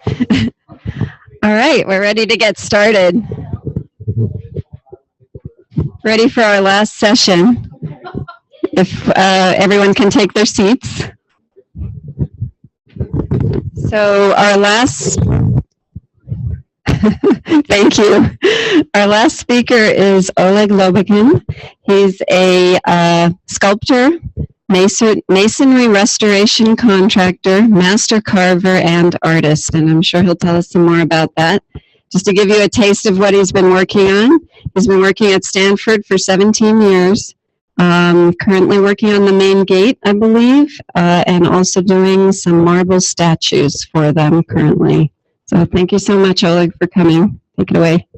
All right, we're ready to get started. Ready for our last session. If everyone can take their seats. So our last, thank you. Our last speaker is Oleg Lobykin. He's a sculptor, masonry restoration contractor, master carver, and artist. And I'm sure he'll tell us some more about that. Just to give you a taste of what he's been working on, he's been working at Stanford for 17 years. Currently working on the main gate, I believe, and also doing some marble statues for them currently. So thank you so much, Oleg, for coming. Take it away.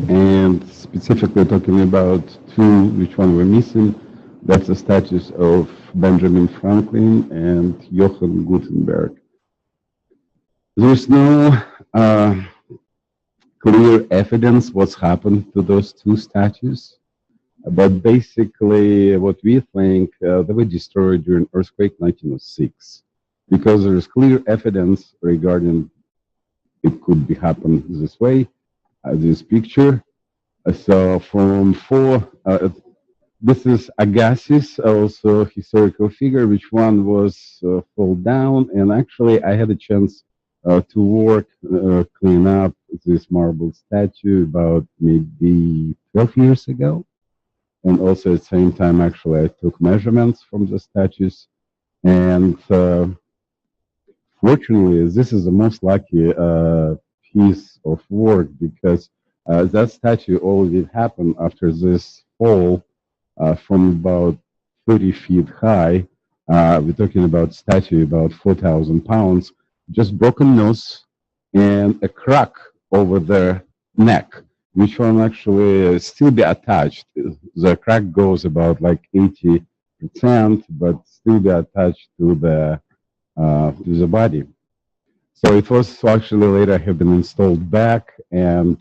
And specifically talking about two, which one we're missing. That's the statues of Benjamin Franklin and Johann Gutenberg. There's no clear evidence what's happened to those two statues, but basically what we think they were destroyed during earthquake 1906, because there's clear evidence regarding it could be happened this way. This picture. So from this is Agassiz, also historical figure, which one was fall down. And actually I had a chance to work, clean up this marble statue about maybe 12 years ago. And also at the same time, actually, I took measurements from the statues. And fortunately, this is the most lucky piece of work, because that statue already happened after this fall from about 30 feet high. We're talking about statue about 4,000 pounds, just broken nose and a crack over the neck, which one actually still be attached. The crack goes about like 80%, but still be attached to the body. So it was actually later have been installed back, and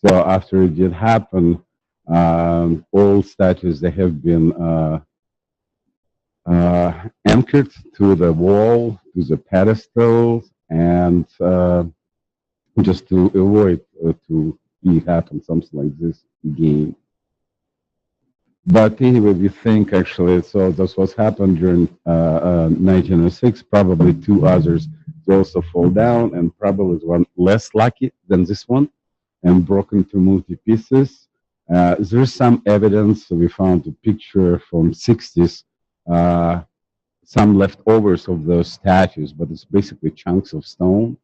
so after it did happen, all statues they have been anchored to the wall, to the pedestal, and just to avoid to happen something like this again. But anyway, we think actually, so this was happened during 1906, probably two others also fall down, and probably one less lucky than this one and broken to multi pieces. There's some evidence. We found a picture from 60s, some leftovers of those statues, but it's basically chunks of stone.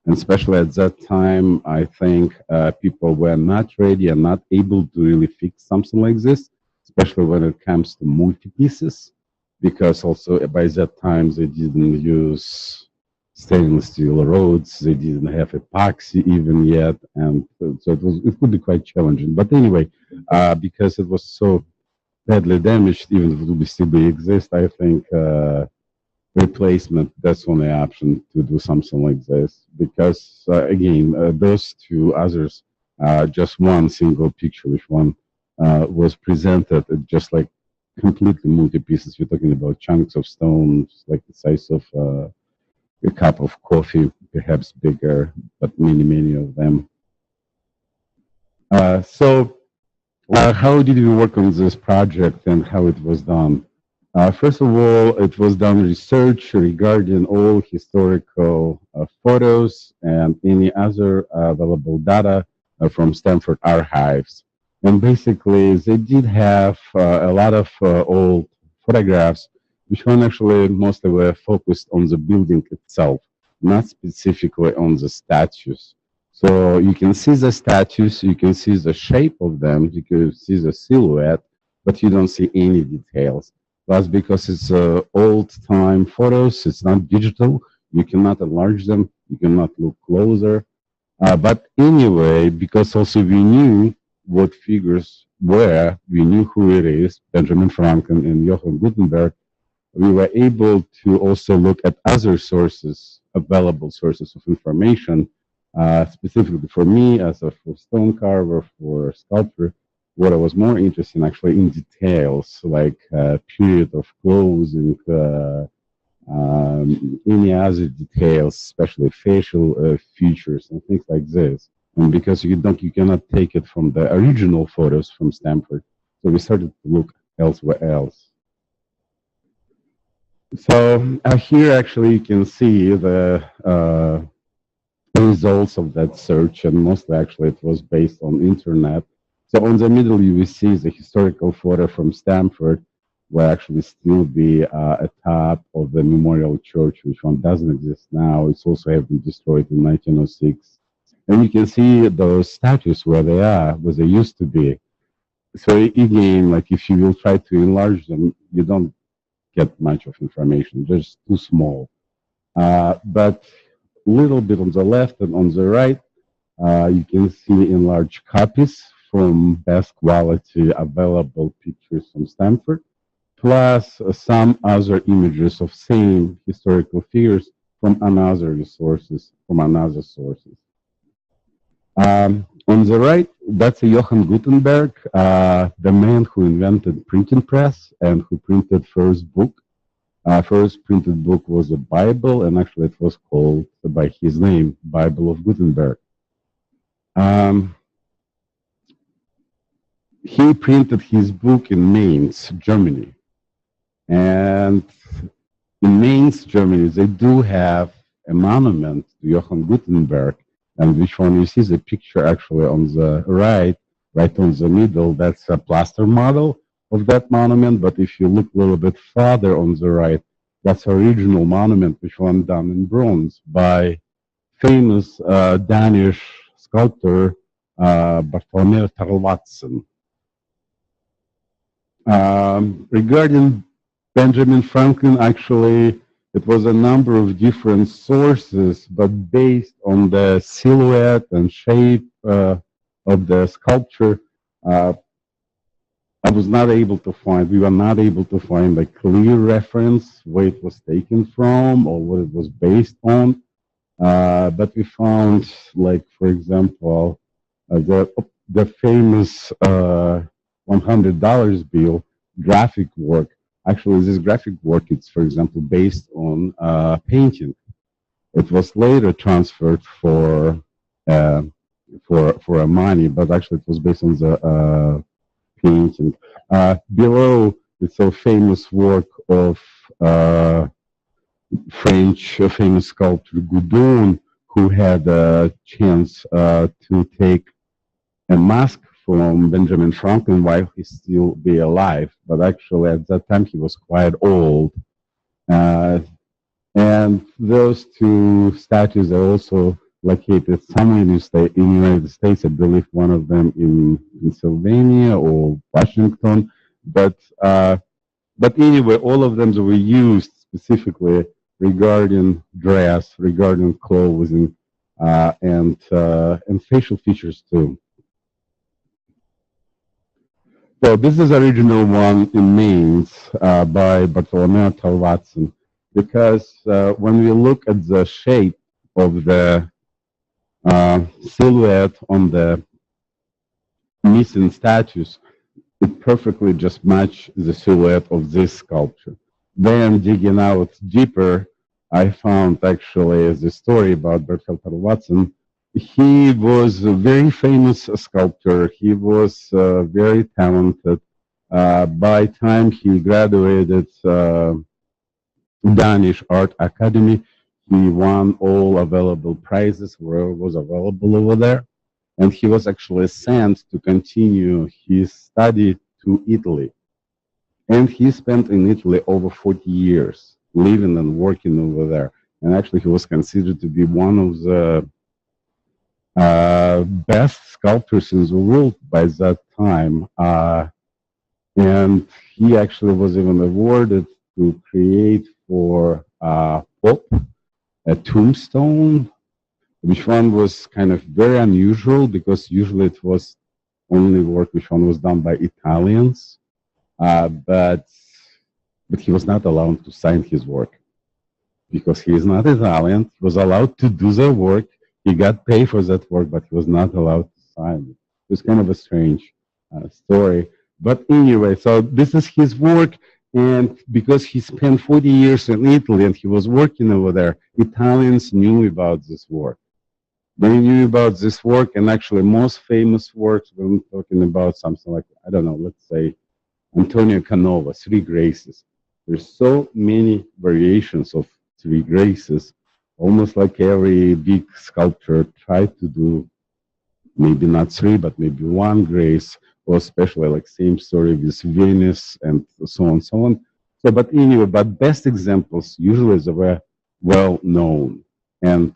And especially at that time, I think people were not ready and not able to really fix something like this, especially when it comes to multi-pieces, because also by that time they didn't use stainless steel rods, they didn't have epoxy even yet, and so it could be quite challenging. But anyway, because it was so badly damaged, even if it would still exist, I think replacement, that's only option to do something like this, because again, those two others, just one single picture, which one was presented just like completely multi-pieces. We're talking about chunks of stones like the size of a cup of coffee, perhaps bigger, but many of them. So how did we work on this project and how it was done? First of all, it was done research regarding all historical photos and any other available data from Stanford archives. And basically, they did have a lot of old photographs, which one actually mostly were focused on the building itself, not specifically on the statues. So you can see the statues, you can see the shape of them, you can see the silhouette, but you don't see any details. That's because it's old time photos, it's not digital, you cannot enlarge them, you cannot look closer. But anyway, because also we knew what figures were, we knew who it is, Benjamin Franklin and Johann Gutenberg, we were able to also look at other sources, available sources of information, specifically for me as a for stone carver, for sculptor. What I was more interested in actually in details, like period of clothing, any other details, especially facial features and things like this. And because you cannot take it from the original photos from Stanford, so we started to look elsewhere else. So here actually you can see the results of that search, and mostly actually it was based on internet. So on the middle you will see the historical photo from Stanford, where actually still be atop of the Memorial Church, which one doesn't exist now. It's also have been destroyed in 1906. And you can see those statues where they are, where they used to be. So again, like if you will try to enlarge them, you don't get much of information, just too small. But little bit on the left and on the right, you can see enlarged copies from best quality available pictures from Stanford, plus some other images of same historical figures from another sources, On the right, that's Johann Gutenberg, the man who invented printing press and who printed first book. First printed book was a Bible, and actually it was called by his name, Bible of Gutenberg. He printed his book in Mainz, Germany. And in Mainz, Germany, they do have a monument to Johann Gutenberg, and which one you see the picture actually on the right on the middle, that's a plaster model of that monument. But if you look a little bit farther on the right, that's original monument, which one done in bronze by famous Danish sculptor Bartholomew Tarl. Regarding Benjamin Franklin, actually, it was a number of different sources, but based on the silhouette and shape of the sculpture, we were not able to find a clear reference where it was taken from or what it was based on. But we found, like, for example, the famous $100 bill graphic work. Actually, this graphic work is, for example, based on painting. It was later transferred for money, but actually it was based on the painting. Below, it's a famous work of French famous sculptor Goudon, who had a chance to take a mask from Benjamin Franklin while he still be alive. But actually, at that time, he was quite old. And those two statues are also located somewhere in the United States. I believe one of them in Pennsylvania or Washington. But anyway, all of them were used specifically regarding dress, regarding clothing, and facial features too. So this is original one in Mainz by Bartholomew Tarl, because when we look at the shape of the silhouette on the missing statues, it perfectly just matches the silhouette of this sculpture. Then digging out deeper, I found actually the story about Bertel Tarl. He was a very famous sculptor. He was very talented. By time he graduated Danish Art Academy, he won all available prizes where was available over there. And he was actually sent to continue his study to Italy. And he spent in Italy over 40 years living and working over there. And actually he was considered to be one of the best sculptors in the world by that time. And he actually was even awarded to create for Pope a tombstone, which one was kind of very unusual because usually it was only work which one was done by Italians, but he was not allowed to sign his work because he is not Italian. He was allowed to do the work. He got paid for that work, but he was not allowed to sign it. It was kind of a strange story. But anyway, so this is his work. And because he spent 40 years in Italy and he was working over there, Italians knew about this work. They knew about this work, and actually most famous works, when we're talking about something like, I don't know, let's say Antonio Canova, Three Graces. There's so many variations of Three Graces, almost like every big sculptor tried to do, maybe not three, but maybe one grace, or especially like same story with Venus and so on, so on. So, but anyway, but best examples usually they were well known. And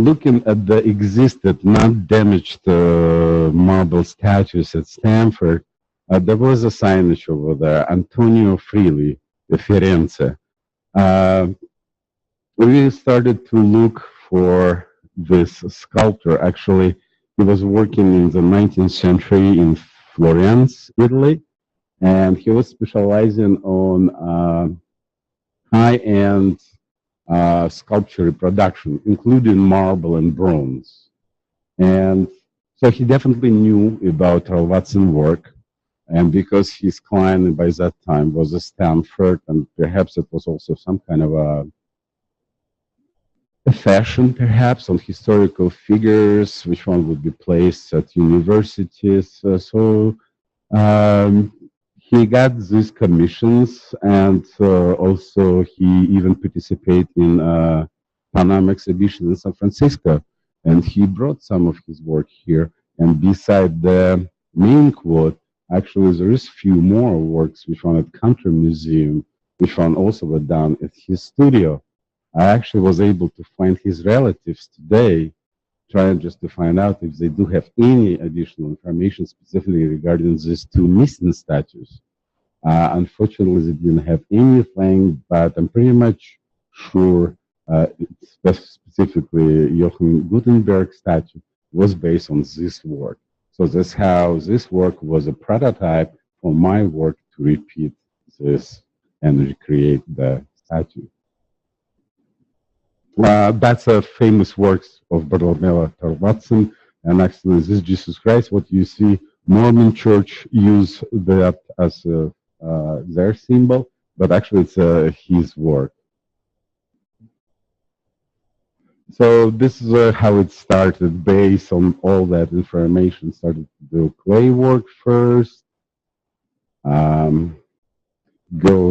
looking at the existed, not damaged marble statues at Stanford, there was a signage over there, Antonio Frilli, Firenze. We started to look for this sculptor. Actually, he was working in the 19th century in Florence, Italy, and he was specializing on high-end sculpture reproduction, including marble and bronze. And so he definitely knew about Ralvatzin work. And because his client by that time was a Stanford, and perhaps it was also some kind of a fashion, perhaps, on historical figures, which one would be placed at universities. He got these commissions, and also he even participated in Pan Am exhibition in San Francisco, and he brought some of his work here. And beside the main quote, actually there is few more works which one at Country Museum, which one also were done at his studio. I actually was able to find his relatives today, trying just to find out if they do have any additional information specifically regarding these two missing statues. Unfortunately, they didn't have anything, but I'm pretty much sure specifically Johann Gutenberg statue was based on this work. So that's how this work was a prototype for my work to repeat this and recreate the statue. That's a famous works of Bartolomeo Tarvatzin, and actually this Jesus Christ, what you see, Mormon Church use that as their symbol, but actually it's his work. So this is how it started. Based on all that information, started to do clay work first, go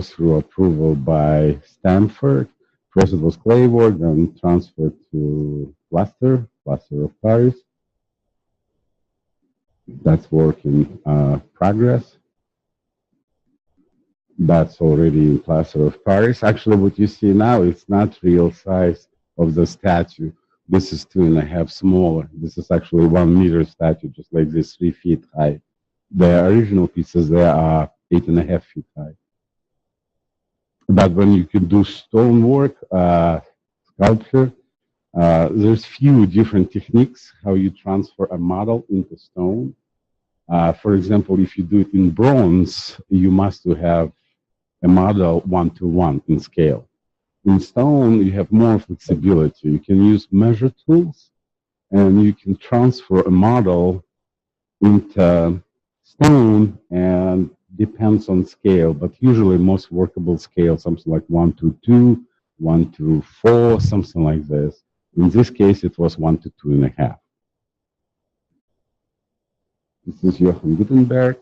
through approval by Stanford. First it was clay work, then transferred to plaster of Paris. That's work in progress. That's already in plaster of Paris. Actually, what you see now, it's not real size of the statue. This is 2.5 smaller. This is actually 1 meter statue, just like this, 3 feet high. The original pieces, they are 8.5 feet high. But when you can do stonework, sculpture, there's few different techniques how you transfer a model into stone. For example, if you do it in bronze, you must have a model 1-to-1 in scale. In stone, you have more flexibility. You can use measure tools, and you can transfer a model into stone, and depends on scale, but usually most workable scale, something like 1-to-2, 1-to-4, something like this. In this case, it was 1-to-2.5. This is Johann Gutenberg.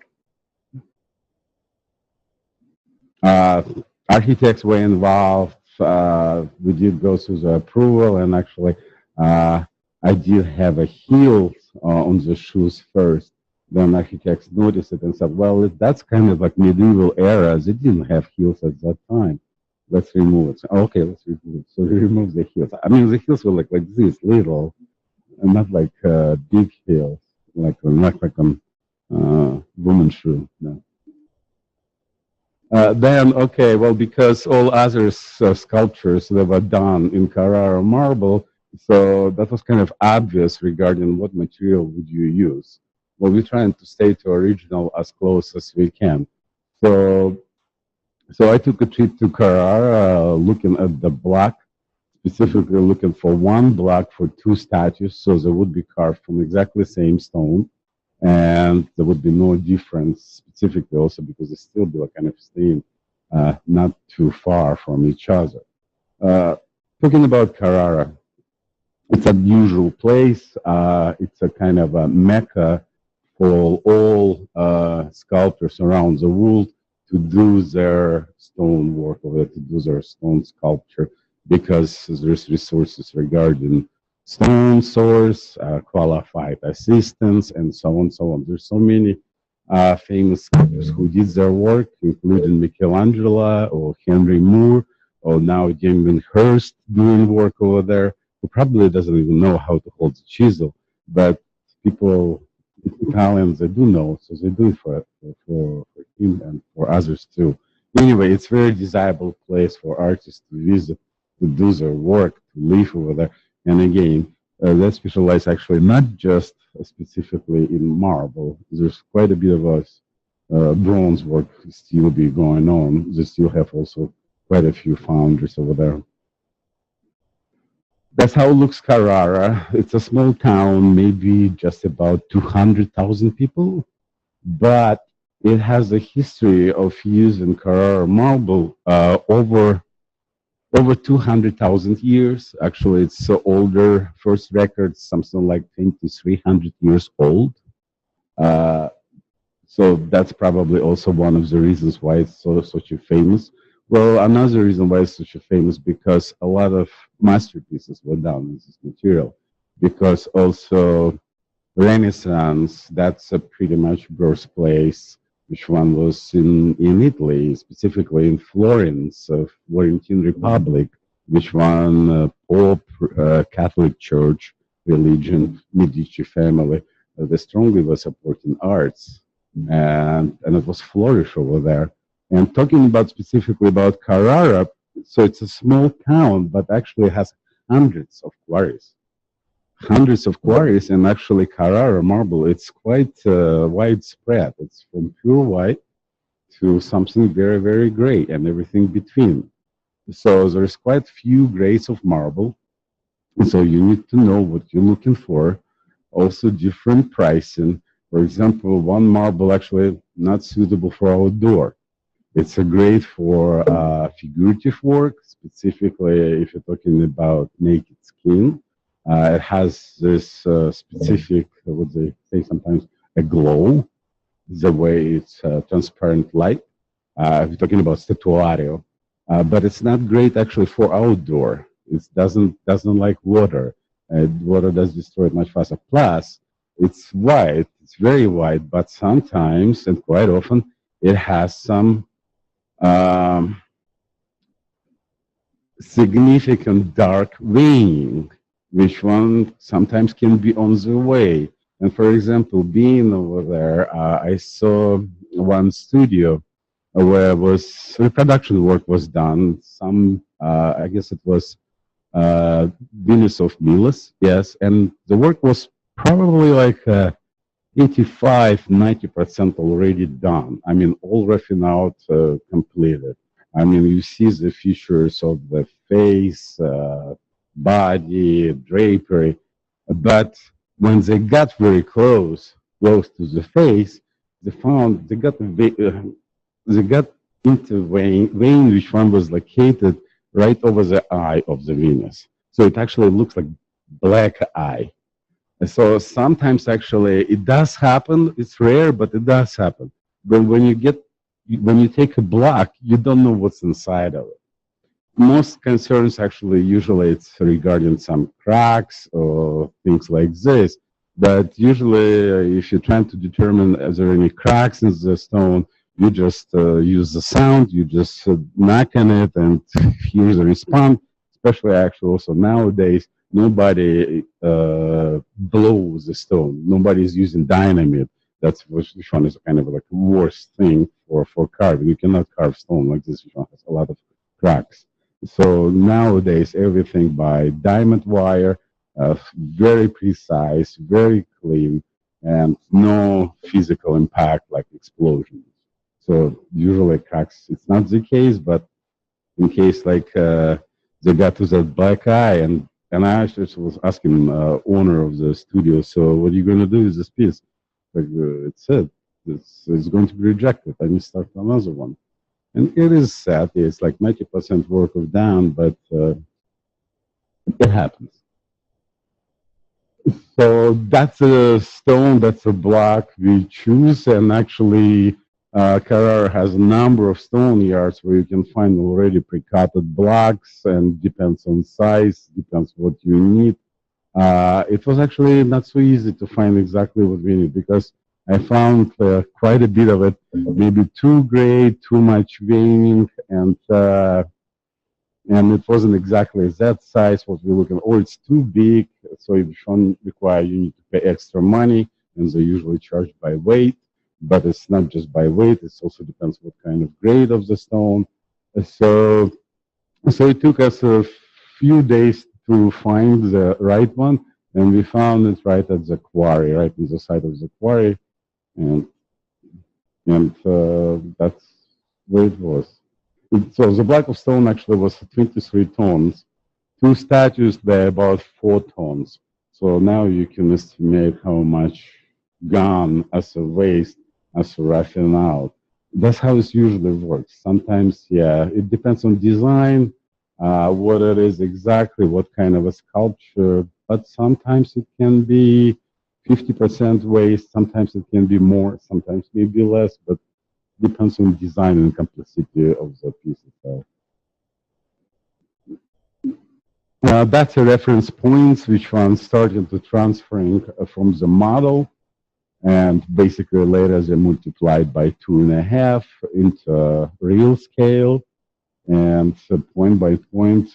Architects were involved. We did go through the approval, and actually, I did have a heel on the shoes first. Then architects noticed it and said, well, that's kind of like medieval era. They didn't have heels at that time. let's remove it. Okay, let's remove it. So he removes the heels. I mean, the heels were like this, little, and not like big heels, like not like a woman shoe. No. Then, okay, well, because all other sculptures that were done in Carrara marble, so that was kind of obvious regarding what material would you use. Well, we're trying to stay to original as close as we can. So, so I took a trip to Carrara, looking at the block, specifically looking for one block for two statues, so they would be carved from exactly the same stone, and there would be no difference specifically also because they still be like kind of staying not too far from each other. Uh, Talking about Carrara, it's an unusual place. It's a kind of a mecca for all sculptors around the world to do their stone work or to do their stone sculpture because there's resources regarding stone source, qualified assistants, and so on, so on. There's so many famous sculptors who did their work, including Michelangelo or Henry Moore, or now Damien Hirst doing work over there, who probably doesn't even know how to hold the chisel, but people, Italians, they do know, so they do it for him and for others too. Anyway, it's a very desirable place for artists to visit, to do their work, to live over there. And again, they specialize actually not just specifically in marble. There's quite a bit of bronze work still be going on. They still have also quite a few foundries over there. That's how looks Carrara. It's a small town, maybe just about 200,000 people, but it has a history of using Carrara marble over 200,000 years. Actually, it's older. First record, something like 2,300 years old. Uh, so that's probably also one of the reasons why it's such a famous. Well, another reason why it's such a famous because a lot of masterpieces were done with this material. Because also Renaissance, that's a pretty much birthplace, which one was in Italy, specifically in Florence, Florentine Republic, which one Pope, Catholic Church, religion, Medici family, they strongly were supporting arts, and it was flourish over there. And talking about specifically about Carrara, so it's a small town, but actually has hundreds of quarries. Hundreds of quarries, and actually Carrara marble, it's quite widespread. It's from pure white to something very, very gray and everything between. So there's quite few grades of marble. So you need to know what you're looking for. Also different pricing. For example, one marble actually not suitable for outdoor. It's a great for figurative work, specifically if you're talking about naked skin. It has this specific, what they say sometimes, a glow, the way it's transparent light. If you're talking about statuario, but it's not great actually for outdoor. It doesn't like water. Water does destroy it much faster. Plus, it's white. It's very white, but sometimes and quite often it has some significant dark veining, which one sometimes can be on the way. And for example, being over there, I saw one studio where was reproduction work was done. Some, I guess it was Venus of Milos, yes, and the work was probably like 85-90% already done. I mean, all roughing out, completed. I mean, you see the features of the face, body, drapery, but when they got very close to the face, they got into vein which one was located right over the eye of the Venus. So it actually looks like black eye. So sometimes actually it does happen. It's rare, but it does happen. But when you take a block, you don't know what's inside of it. Most concerns actually usually it's regarding some cracks or things like this. But usually if you're trying to determine is there any cracks in the stone, You just use the sound, you just knock on it and hear the response. Especially actually also nowadays, nobody blows the stone. Nobody's using dynamite. That's which one is kind of like the worst thing for carving. You cannot carve stone like this, which one has a lot of cracks. So nowadays, everything by diamond wire, very precise, very clean, and no physical impact like explosions. So usually cracks, it's not the case, but in case like they got to that black eye, and I actually was asking owner of the studio, so what are you going to do with this piece? Like it's it. It's going to be rejected. I need to start another one. And it is sad. It's like 90% work of down, but it happens. So that's a stone, that's a block we choose, and actually Carrara has a number of stone yards where you can find already pre-cutted blocks, and depends on size, depends what you need. It was actually not so easy to find exactly what we need, because I found quite a bit of it, maybe too gray, too much veining, and it wasn't exactly that size what we're looking, or it's too big, so if one require, you need to pay extra money, and they usually charge by weight, but it's not just by weight, it also depends what kind of grade of the stone. So, so it took us a few days to find the right one, and we found it right at the quarry, right on the side of the quarry, and that's where it was. So the block of stone actually was 23 tons. Two statues, they're about 4 tons. So now you can estimate how much gone as a waste, as a roughing out. That's how it usually works. Sometimes, yeah, it depends on design, what it is exactly, what kind of a sculpture, but sometimes it can be 50% waste, sometimes it can be more, sometimes maybe less, but depends on design and complexity of the piece itself. That's a reference point which one started to transferring from the model, and basically later they multiplied by 2.5 into real scale, and point by point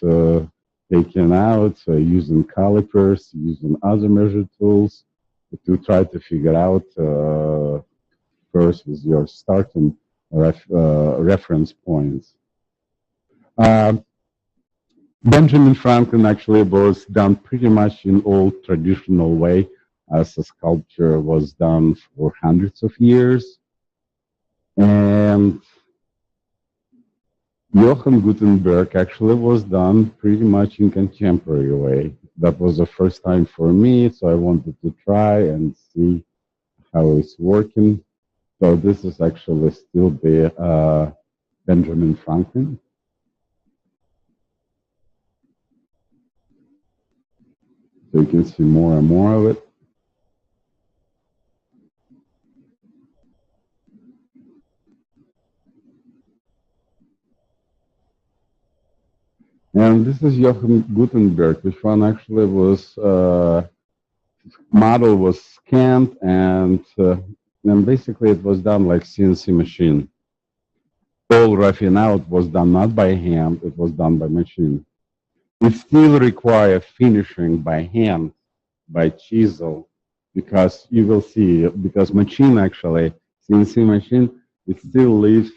taken out using calipers, using other measure tools to try to figure out first with your starting reference points. Benjamin Franklin actually was done pretty much in old traditional way, as a sculpture was done for hundreds of years. And Johann Gutenberg actually was done pretty much in contemporary way. That was the first time for me, so I wanted to try and see how it's working. So this is actually still the Benjamin Franklin. So you can see more and more of it. And this is Johann Gutenberg, which one actually was, model was scanned, and basically it was done like CNC machine. All roughing out was done not by hand, it was done by machine. It still requires finishing by hand, by chisel, because you will see, because machine actually, CNC machine, it still leaves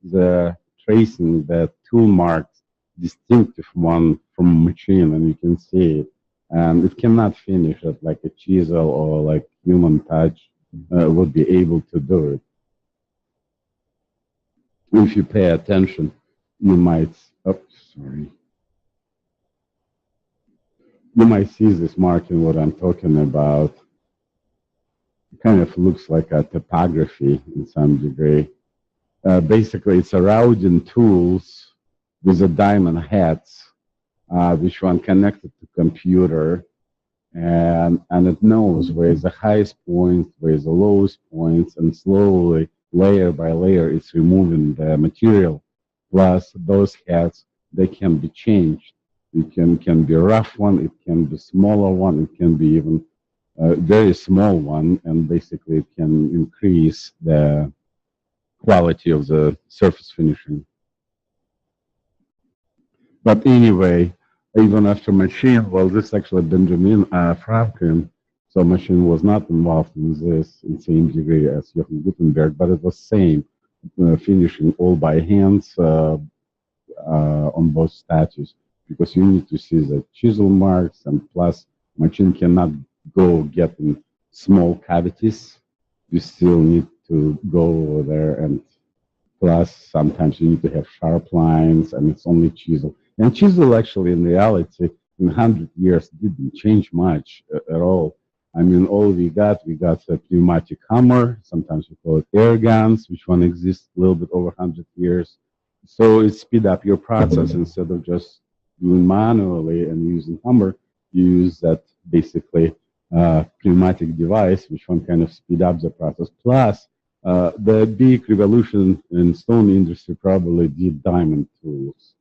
the tracing, the tool marks, distinctive one from machine, and you can see it. And it cannot finish it like a chisel or like human touch would be able to do it. If you pay attention, you might, you might see this marking, what I'm talking about. It kind of looks like a topography in some degree. Basically, it's a routing tools with a diamond heads, which one connected to computer, and it knows where the highest point, where the lowest points, and slowly, layer by layer, it's removing the material. Plus, those heads, they can be changed. It can be a rough one, it can be smaller one, it can be even a very small one, and basically it can increase the quality of the surface finishing. But anyway, even after machine, well, this is actually Benjamin Franklin. So machine was not involved in this in same degree as Johann Gutenberg, but it was same, finishing all by hands on both statues, because you need to see the chisel marks, and plus machine cannot go get in small cavities. You still need to go over there, and plus sometimes you need to have sharp lines, and it's only chisel. And chisel actually in reality in 100 years didn't change much at all. I mean, all we got a pneumatic hammer, sometimes we call it air guns, which one exists a little bit over 100 years. So it speed up your process. Instead of just doing manually and using hammer, you use that basically pneumatic device, which one kind of speed up the process. Plus, the big revolution in stone industry probably did diamond tools.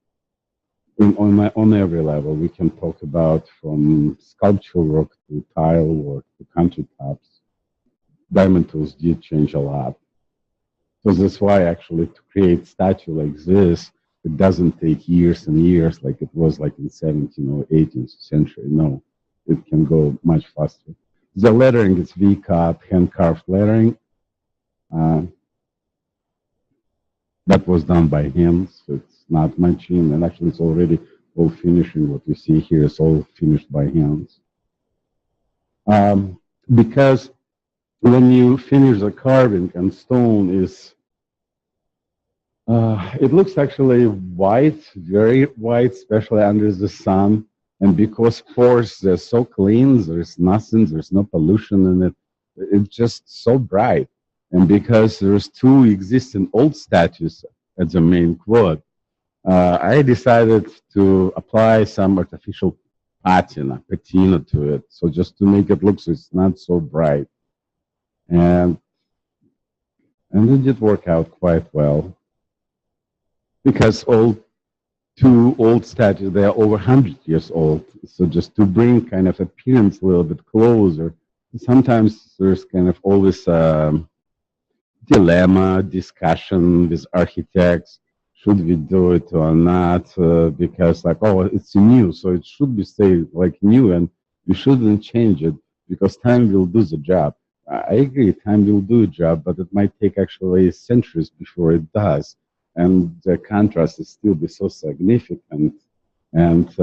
On every level, we can talk about from sculpture work to tile work to country tops. Diamond tools did change a lot. So that's why actually to create statue like this, it doesn't take years and years like it was like in 17th or 18th century. No, it can go much faster. The lettering is V-cut, hand-carved lettering. That was done by hands. So it's not machine, and actually it's already all finishing. What you see here is all finished by hands. Because when you finish the carving and stone is, it looks actually white, very white, especially under the sun. And because pores, they're so clean, there's nothing, there's no pollution in it. It's just so bright. And because there's two existing old statues at the main quad, I decided to apply some artificial patina to it. So just to make it look so it's not so bright. And it did work out quite well. Because two old statues, they are over 100 years old. So just to bring kind of appearance a little bit closer, sometimes there's kind of always dilemma, discussion with architects. Should we do it or not? Because like, oh, it's new, so it should be stay like new, and we shouldn't change it because time will do the job. I agree, time will do a job, but it might take actually centuries before it does. And the contrast is still be so significant. And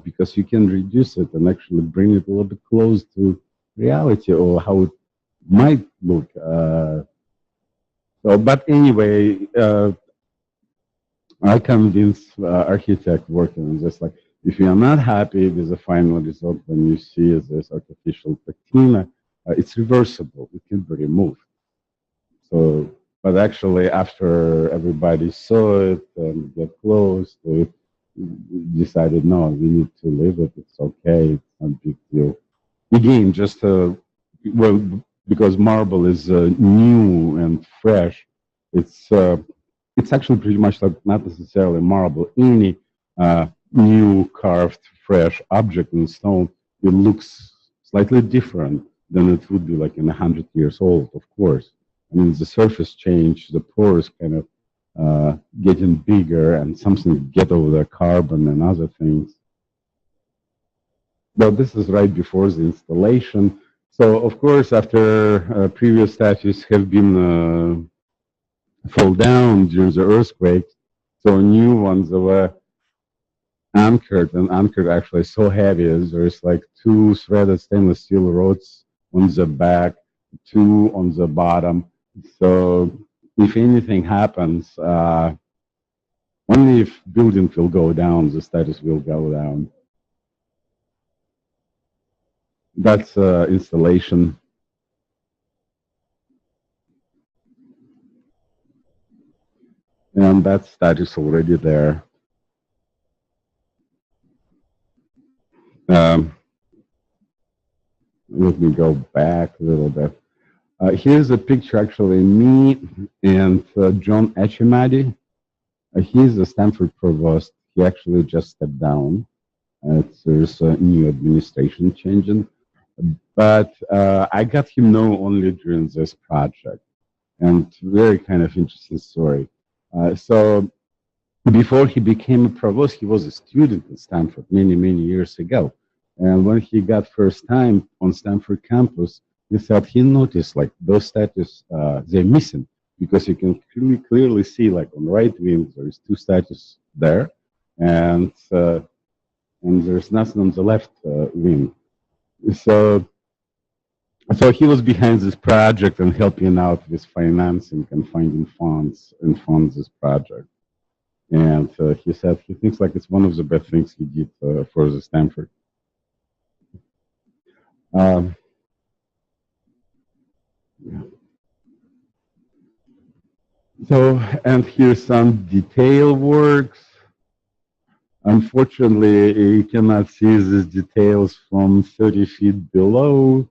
because you can reduce it and actually bring it a little bit close to reality or how it might look. But anyway, I convince architect working on this, like, if you are not happy with the final result, when you see this artificial patina, it's reversible. It can be removed. So, but actually, after everybody saw it and get close to it, decided, no, we need to leave it. It's okay. It's not a big deal. Again, just well, because marble is new and fresh, it's actually pretty much like not necessarily marble. Any new carved fresh object in stone, it looks slightly different than it would be like in 100 years old, of course. I mean, the surface change, the pores kind of getting bigger, and something get over the carbon and other things. Well, this is right before the installation. So, of course, after previous statues have been fall down during the earthquake, so new ones were anchored, and anchored actually so heavy. There's like 2 threaded stainless steel rods on the back, 2 on the bottom. So if anything happens, only if building will go down, the status will go down. That's installation. And that status already there. Let me go back a little bit. Here's a picture, actually, me and John Echemadi. He's the Stanford provost. He actually just stepped down. There's a new administration changing. But I got him known only during this project. and very kind of interesting story. So before he became a provost, he was a student at Stanford many, many years ago. And when he got first time on Stanford campus, he said he noticed like those statues, they're missing because you can clearly see like on the right wing, there's two statues there. And there's nothing on the left wing. So, so he was behind this project and helping out with financing and finding funds and fund this project. And he said he thinks like it's one of the best things he did for the Stanford. Yeah. So, and here's some detail works. Unfortunately, you cannot see these details from 30 feet below,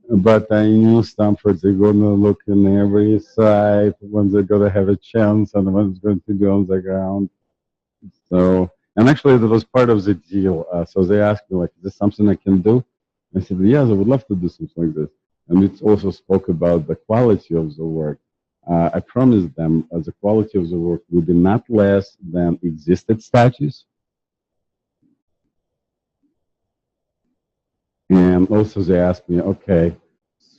but I knew Stanford, they're going to look in every side when they're going to have a chance and when it's going to be on the ground. So, and actually that was part of the deal. So they asked me like, is this something I can do? I said, yes, I would love to do something like this. And it also spoke about the quality of the work. I promised them the quality of the work would be not less than existed statues. And also they asked me, okay,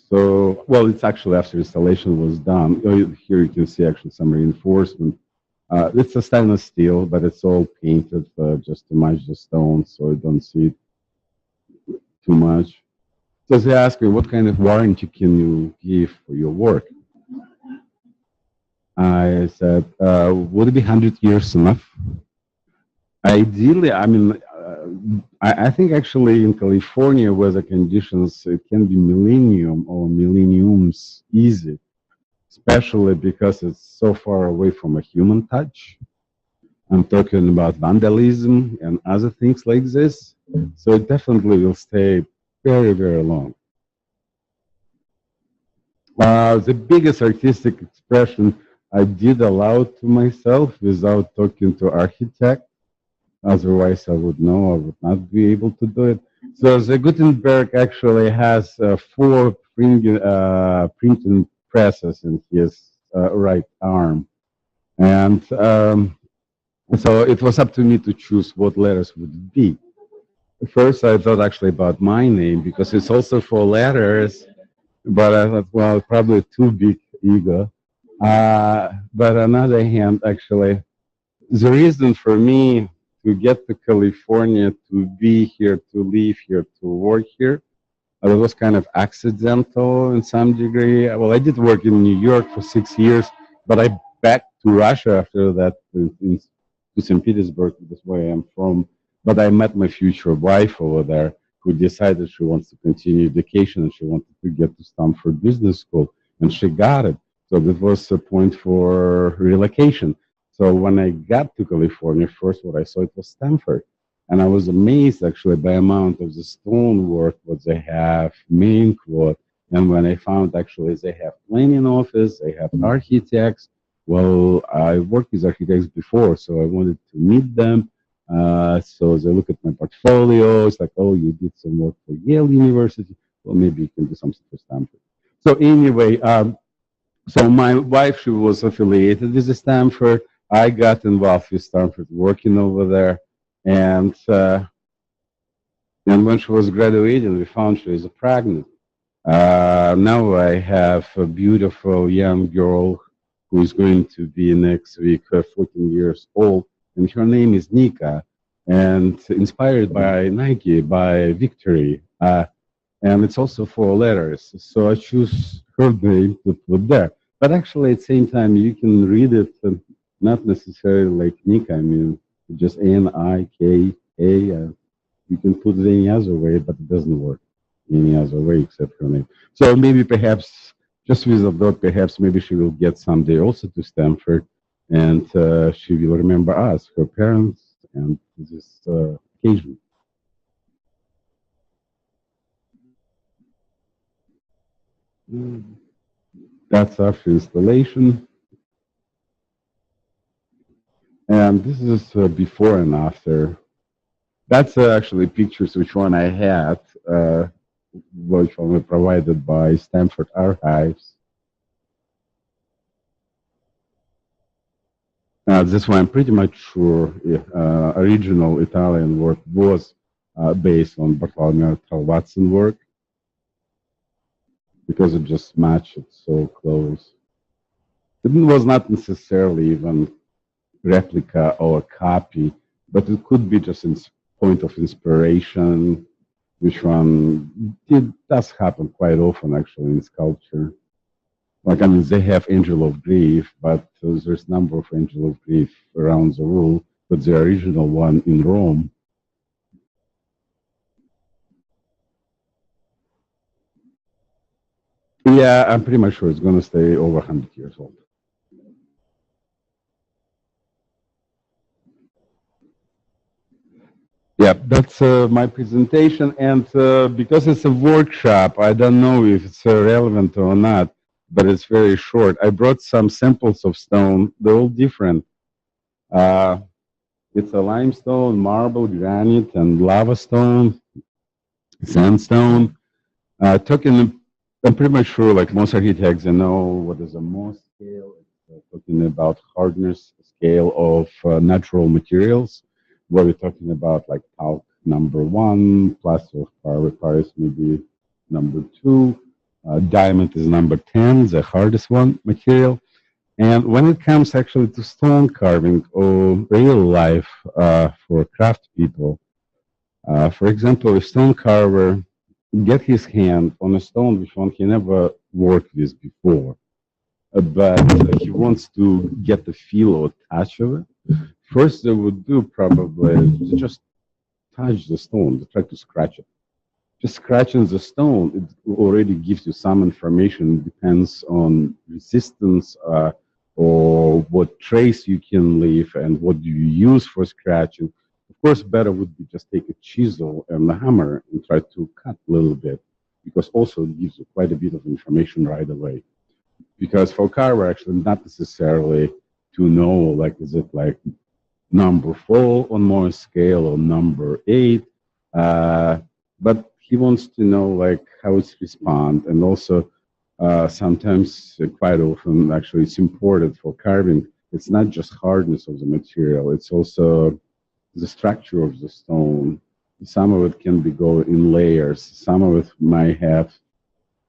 so, well, it's actually after installation was done. Here you can see actually some reinforcement. It's a stainless steel, but it's all painted just to match the stone, so you don't see it too much. So they asked me, what kind of warranty can you give for your work? I said, would it be 100 years enough? Ideally, I mean, I think actually in California, weather conditions, it can be millennium or millenniums easy, especially because it's so far away from a human touch. I'm talking about vandalism and other things like this. So it definitely will stay very, very long. The biggest artistic expression I did allow to myself without talking to architect. Otherwise, I would know I would not be able to do it. So the Gutenberg actually has 4 printing presses in his right arm. And so it was up to me to choose what letters would it be. First, I thought actually about my name because it's also 4 letters, but I thought, well, probably too big ego. But on the other hand, actually, the reason for me to get to California, to be here, to live here, to work here, it was kind of accidental in some degree. Well, I did work in New York for 6 years, but I back to Russia after that, to St. Petersburg, that's where I'm from. But I met my future wife over there who decided she wants to continue education and she wanted to get to Stanford Business School, and she got it. So that was a point for relocation. So when I got to California, first what I saw it was Stanford. And I was amazed actually by the amount of the stonework, what they have, main quote. And when I found actually they have planning office, they have architects. Well, I worked with architects before, so I wanted to meet them. So they look at my portfolio. It's like, oh, you did some work for Yale University. Well, maybe you can do something for Stanford. So anyway, so my wife, she was affiliated with Stanford. I got involved with Stanford, working over there. And when she was graduating, we found she was pregnant. Now I have a beautiful young girl who is going to be next week 14 years old, and her name is Nika, and inspired by Nike, by Victory. And it's also 4 letters. So I choose her name to put there. But actually, at the same time, you can read it not necessarily like Nika. I mean, just N-I-K-A. You can put it any other way, but it doesn't work any other way except her name. So maybe perhaps, just with a thought, perhaps maybe she will get someday also to Stanford, and she will remember us, her parents, and this occasion. That's after installation. And this is before and after. That's actually pictures which one I had, which one were provided by Stanford Archives. That's why I'm pretty much sure original Italian work was based on Bartolomeo Watson work because it just matched it so close. It was not necessarily even replica or a copy, but it could be just in point of inspiration, which one it does happen quite often actually in sculpture. Like, I mean, they have Angel of Grief, but there's a number of Angel of Grief around the world, but the original one in Rome. Yeah, I'm pretty much sure it's going to stay over 100 years old. Yeah, that's my presentation. And because it's a workshop, I don't know if it's relevant or not, but it's very short. I brought some samples of stone. They're all different. It's a limestone, marble, granite, and lava stone, sandstone. Talking, I'm pretty much sure, like most architects, they know what is a Mohs scale. It's talking about hardness scale of natural materials, where we're talking about like talc number 1, plaster of Paris maybe number 2, diamond is number 10, the hardest one material. And when it comes actually to stone carving or real life for craft people, for example, a stone carver get his hand on a stone which one he never worked with before, but he wants to get the feel or touch of it. First, they would do probably just touch the stone, try to scratch it. Just scratching the stone, it already gives you some information. It depends on resistance or what trace you can leave and what do you use for scratching. Of course, better would be just take a chisel and a hammer and try to cut a little bit, because also it gives you quite a bit of information right away. Because for carver, actually, not necessarily to know, like, is it like number 4 on Mohs scale or number 8, but he wants to know like how it's respond, and also sometimes quite often actually it's important for carving. It's not just hardness of the material; it's also the structure of the stone. Some of it can be go in layers. Some of it might have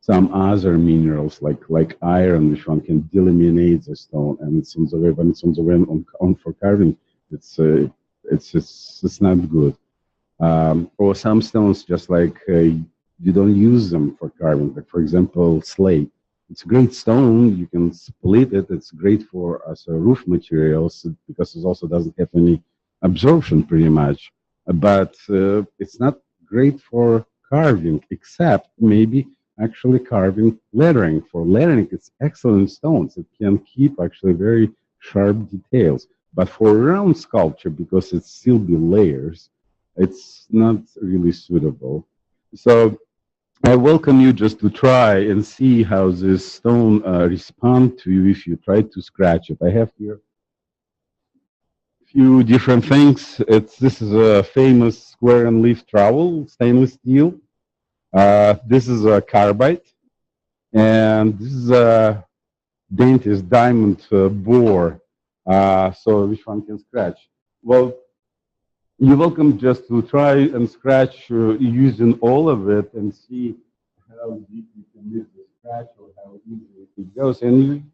some other minerals like iron, which one can delaminate the stone, and it's on the way when it's on the way on for carving. It's not good. Or some stones, just like you don't use them for carving. Like for example, slate. It's a great stone. You can split it. It's great for as a roof materials because it also doesn't have any absorption pretty much. But it's not great for carving, except maybe actually carving lettering. For lettering, it's excellent stones. It can keep actually very sharp details. But for round sculpture, because it's still be layers, it's not really suitable. So I welcome you just to try and see how this stone respond to you if you try to scratch it. I have here a few different things. This is a famous square and leaf trowel, stainless steel. This is a carbide, and this is a dentist diamond bore. So which one can scratch? Well, you're welcome just to try and scratch using all of it and see how deep you can use the scratch or how easy it goes. And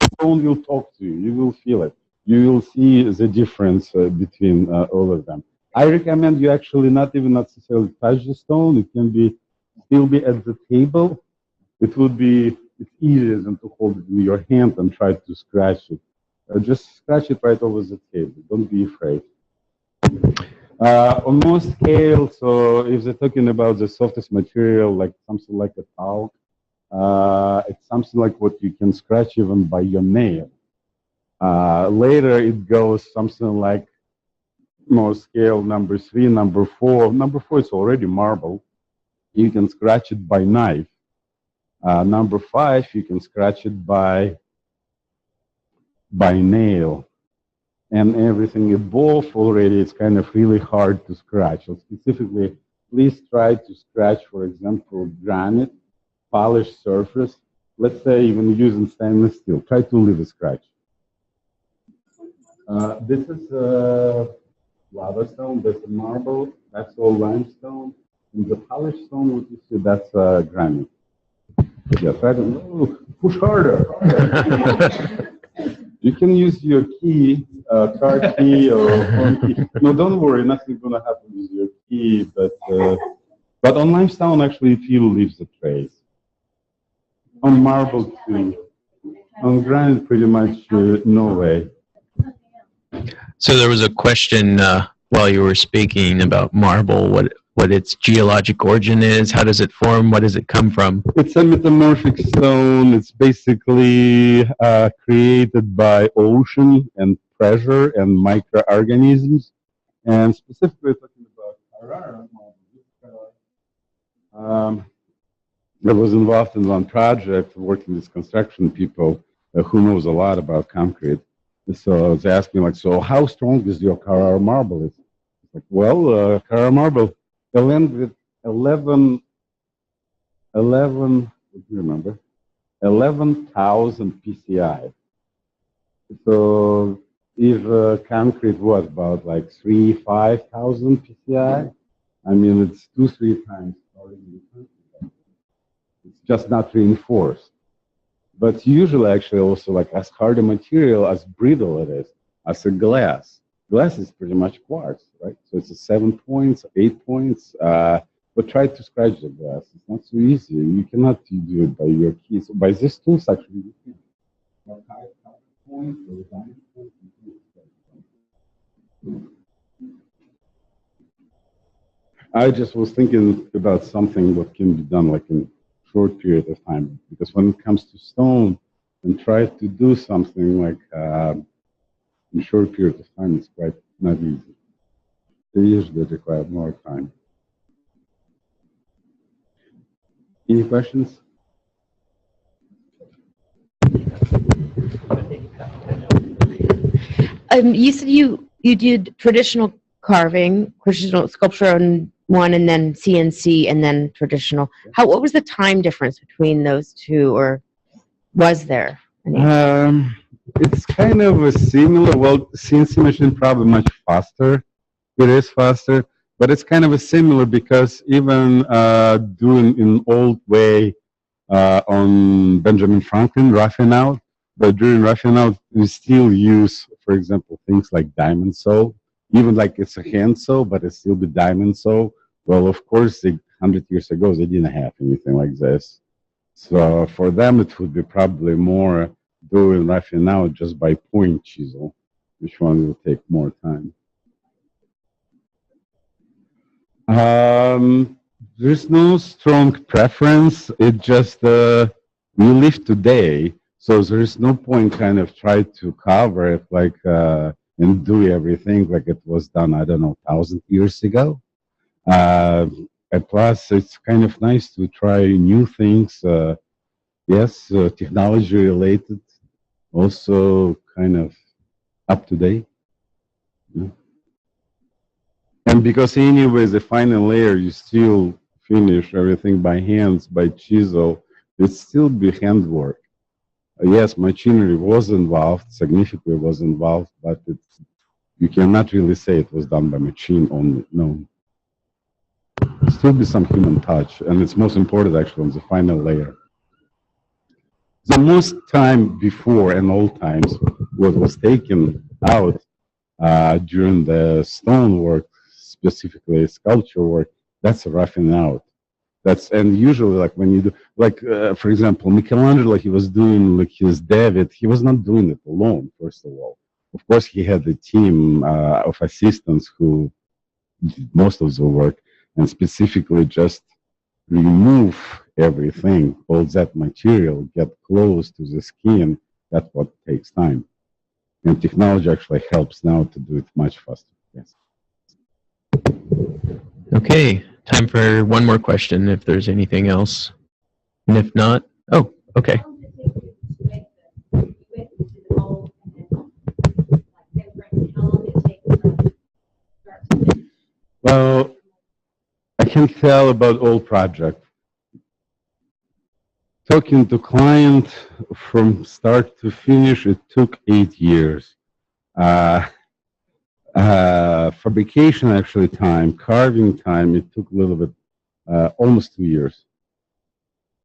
stone will talk to you. You will feel it. You will see the difference between all of them. I recommend you actually not even necessarily touch the stone. It can be still be at the table. It's easier than to hold it in your hand and try to scratch it. Just scratch it right over the table. Don't be afraid. On Mohs scale, so if they're talking about the softest material, like something like a talc, it's something like what you can scratch even by your nail. Later, it goes something like Mohs scale number 3, number 4. Number 4 is already marble. You can scratch it by knife. Number 5, you can scratch it by nail. And everything above already, it's kind of really hard to scratch. So specifically, please try to scratch, for example, granite, polished surface. Let's say even using stainless steel, try to leave a scratch. This is lava stone, that's marble, that's all limestone. And the polished stone, what you see, that's granite. Yes, I don't know. Push harder. You can use your key, car key or phone key. No, don't worry, nothing's gonna happen with your key. But on limestone, actually, fuel leaves a trace. On marble too. On granite, pretty much no way. So there was a question while you were speaking about marble, what its geologic origin is, how does it form, what does it come from? It's a metamorphic stone. It's basically created by ocean and pressure and microorganisms. And specifically talking about Carrara marble, I was involved in one project working with construction people who knows a lot about concrete. So they asked me, like, so how strong is your Carrara marble? It's like, well, Carrara marble, they land with 11, what do you remember? 11,000 PCI. So if concrete was about like 5,000 PCI, I mean, it's 2-3 times harder than concrete. It's just not reinforced. But usually, actually, also like as hard a material, as brittle it is, as a glass. Glass is pretty much quartz, right? So it's a 7 points, 8 points. But try to scratch the glass. It's not so easy. You cannot do it by your keys. So by these tools, actually, you can. I just was thinking about something what can be done like in short period of time, because when it comes to stone and try to do something like in short period of time, it's quite not easy. They usually require more time. Any questions? You said you did traditional carving, traditional sculpture on one, and then CNC, and then traditional. What was the time difference between those two, or was there any? It's kind of a similar. Well, CNC machine probably much faster. It is faster, but it's kind of a similar because even doing in old way on Benjamin Franklin roughing out, but during roughing out we still use, for example, things like diamond saw. Even like it's a hand saw, but it's still the diamond saw. Well, of course, 100 years ago, they didn't have anything like this. So for them, it would be probably more doing roughing out just by point chisel, which one will take more time. There's no strong preference. It just, we live today, so there's no point kind of try to cover it like, and do everything like it was done, I don't know, 1,000 years ago. And plus, it's kind of nice to try new things. Yes, technology related, also kind of up to date. Yeah. And because anyway, the final layer, you still finish everything by hands, by chisel, it's still be handwork. Yes, machinery was involved, significantly was involved, but you cannot really say it was done by machine only. No. Still be some human touch, and it's most important actually on the final layer. The most time before and all times, what was taken out during the stone work, specifically sculpture work, that's roughing out. And usually like when you do, like for example, Michelangelo, he was doing like his David, he was not doing it alone, first of all. Of course, he had a team of assistants who did most of the work, and specifically just remove everything, all that material, get close to the skin. That's what takes time. And technology actually helps now to do it much faster. Yes. Okay, time for one more question if there's anything else. And if not, oh, okay. Well, I can tell about all project. Talking to client from start to finish, it took 8 years. Uh, fabrication actually time, carving time, it took a little bit, almost 2 years.